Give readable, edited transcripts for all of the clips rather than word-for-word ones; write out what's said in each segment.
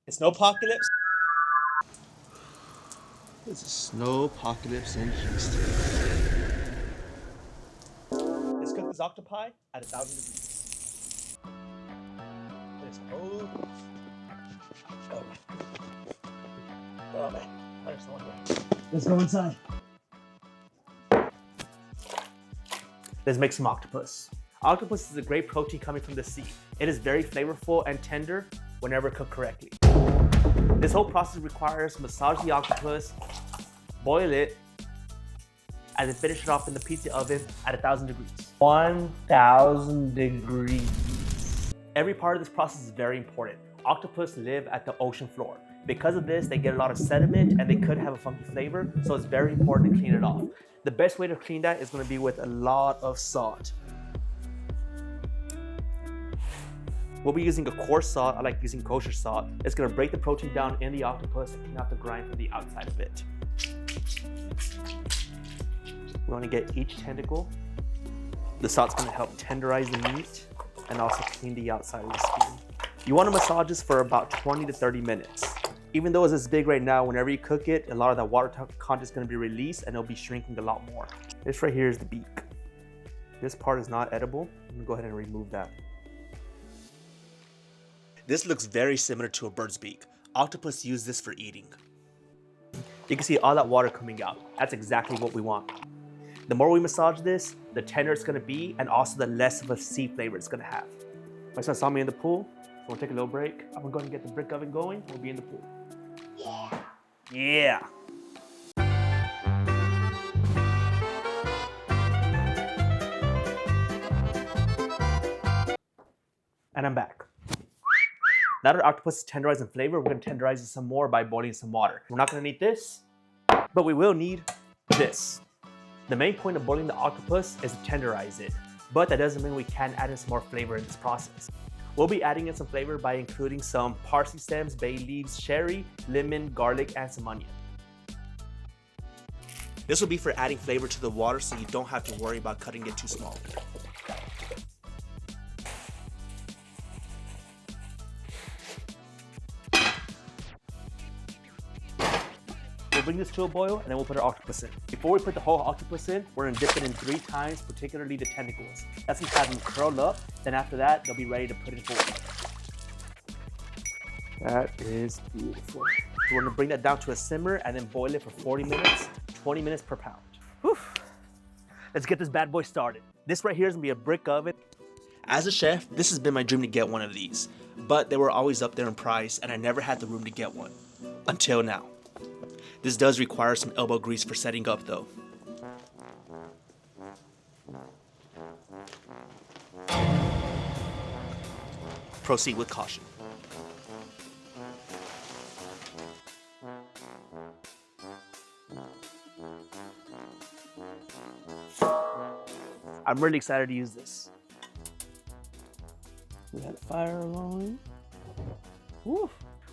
It's snowpocalypse. It's a snowpocalypse in Houston. Let's cook this octopi at 1,000 degrees. It's cold. Oh man. Oh man. There's no one here. Let's go inside. Let's make some octopus. Octopus is a great protein coming from the sea. It is very flavorful and tender whenever cooked correctly. This whole process requires massage the octopus, boil it, and then finish it off in the pizza oven at 1,000 degrees. 1,000 degrees. Every part of this process is very important. Octopus live at the ocean floor. Because of this, they get a lot of sediment and they could have a funky flavor, so it's very important to clean it off. The best way to clean that is going to be with a lot of salt. We'll be using a coarse salt. I like using kosher salt. It's going to break the protein down in the octopus and clean out the grime from the outside of it. We want to get each tentacle. The salt's going to help tenderize the meat and also clean the outside of the skin. You want to massage this for about 20 to 30 minutes. Even though it's this big right now, whenever you cook it, a lot of that water content is going to be released and it'll be shrinking a lot more. This right here is the beak. This part is not edible. I'm going to go ahead and remove that. This looks very similar to a bird's beak. Octopus use this for eating. You can see all that water coming out. That's exactly what we want. The more we massage this, the tender it's going to be, and also the less of a sea flavor it's going to have. My son saw me in the pool, so we'll take a little break. I'm going to go ahead and get the brick oven going. We'll be in the pool. Yeah. And I'm back. Now that our octopus is tenderized in flavor, we're going to tenderize it some more by boiling some water. We're not going to need this, but we will need this. The main point of boiling the octopus is to tenderize it, but that doesn't mean we can't add in some more flavor in this process. We'll be adding in some flavor by including some parsley stems, bay leaves, cherry, lemon, garlic, and some onion. This will be for adding flavor to the water so you don't have to worry about cutting it too small. We'll bring this to a boil and then we'll put our octopus in. Before we put the whole octopus in, we're gonna dip it in 3 times, particularly the tentacles. That's gonna have them curl up. Then after that, they'll be ready to put in forward. That is beautiful. We're gonna bring that down to a simmer and then boil it for 40 minutes, 20 minutes per pound. Whew. Let's get this bad boy started. This right here is gonna be a brick oven. As a chef, this has been my dream to get one of these, but they were always up there in price and I never had the room to get one, until now. This does require some elbow grease for setting up though. Proceed with caution. I'm really excited to use this. We got the fire going. Woo.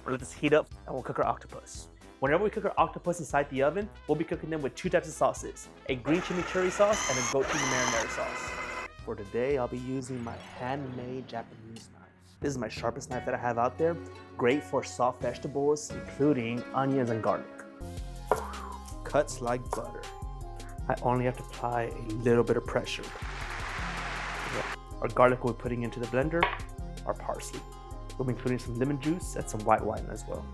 We'll let this heat up and we'll cook our octopus. Whenever we cook our octopus inside the oven, we'll be cooking them with 2 types of sauces, a green chimichurri sauce and a goat cheese marinara sauce. For today, I'll be using my handmade Japanese knife. This is my sharpest knife that I have out there, great for soft vegetables, including onions and garlic. Cuts like butter. I only have to apply a little bit of pressure. Our garlic we're putting into the blender, our parsley. We'll be including some lemon juice and some white wine as well.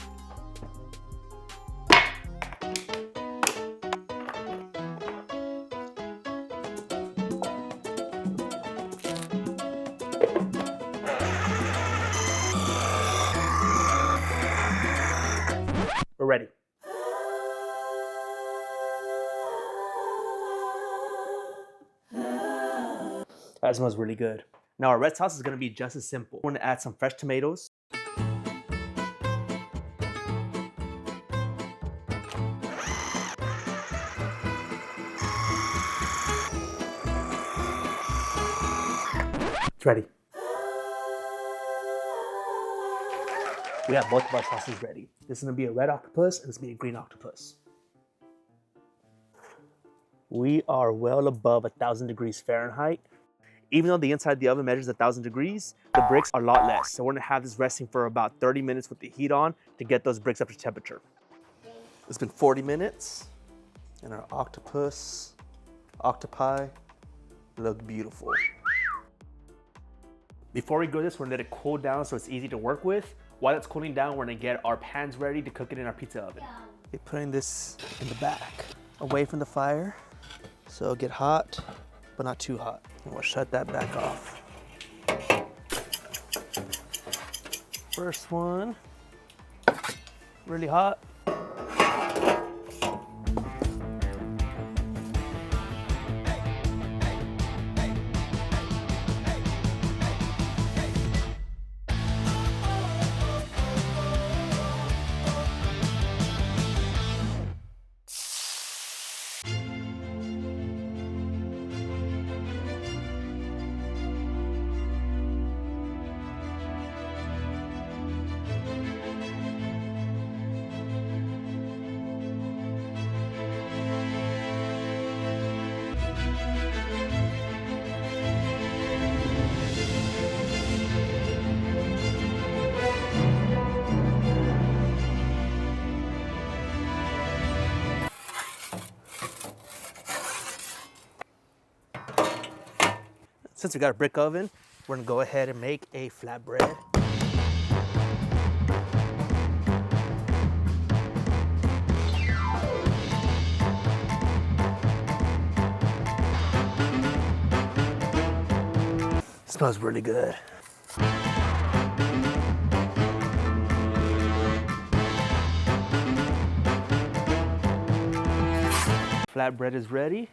We're ready. That smells really good. Now our red sauce is gonna be just as simple. We're gonna add some fresh tomatoes. It's ready. We have both of our sauces ready. This is gonna be a red octopus and this is gonna be a green octopus. We are well above 1,000 degrees Fahrenheit. Even though the inside of the oven measures 1,000 degrees, the bricks are a lot less. So we're gonna have this resting for about 30 minutes with the heat on to get those bricks up to temperature. It's been 40 minutes and our octopi look beautiful. Before we grill this, we're gonna let it cool down so it's easy to work with. While it's cooling down, we're gonna get our pans ready to cook it in our pizza oven. We're putting this in the back, away from the fire, so it'll get hot, but not too hot. And we'll shut that back off. First one, really hot. Since we got a brick oven, we're gonna go ahead and make a flatbread. Smells really good. Flatbread is ready.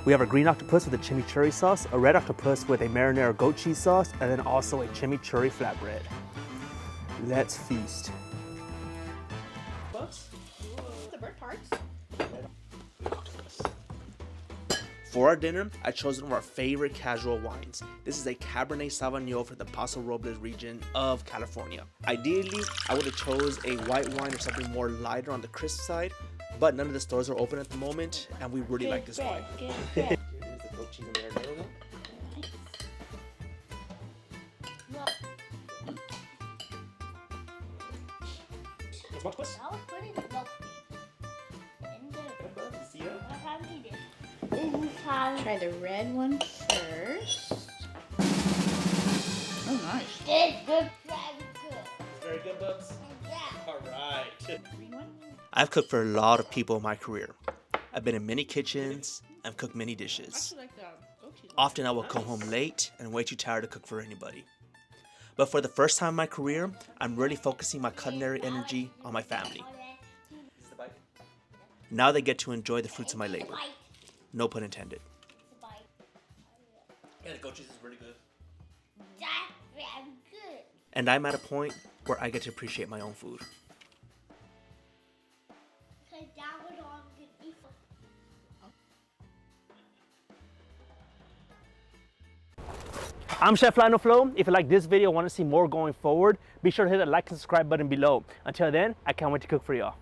We have a green octopus with a chimichurri sauce, a red octopus with a marinara goat cheese sauce, and then also a chimichurri flatbread. Let's feast. The bird parts. For our dinner, I chose one of our favorite casual wines. This is a Cabernet Sauvignon from the Paso Robles region of California. Ideally, I would have chose a white wine or something more lighter on the crisp side, but none of the stores are open at the moment, and we really like this wine. Here is the goat cheese and marinara one. What's octopus? I was putting the milk in the Try the red one first. Oh, nice. It's good. It's very good, Bubs. Yeah. All right. Green one? I've cooked for a lot of people in my career. I've been in many kitchens and cooked many dishes. Like the goat cheese. Often I will come home late and way too tired to cook for anybody. But for the first time in my career, I'm really focusing my culinary energy on my family. Now they get to enjoy the fruits of my labor. No pun intended. Yeah, the goat cheese is really good. That's very good. And I'm at a point where I get to appreciate my own food. Because that was all good before. I'm Chef Lionel Flo. If you like this video and want to see more going forward, be sure to hit that like and subscribe button below. Until then, I can't wait to cook for y'all.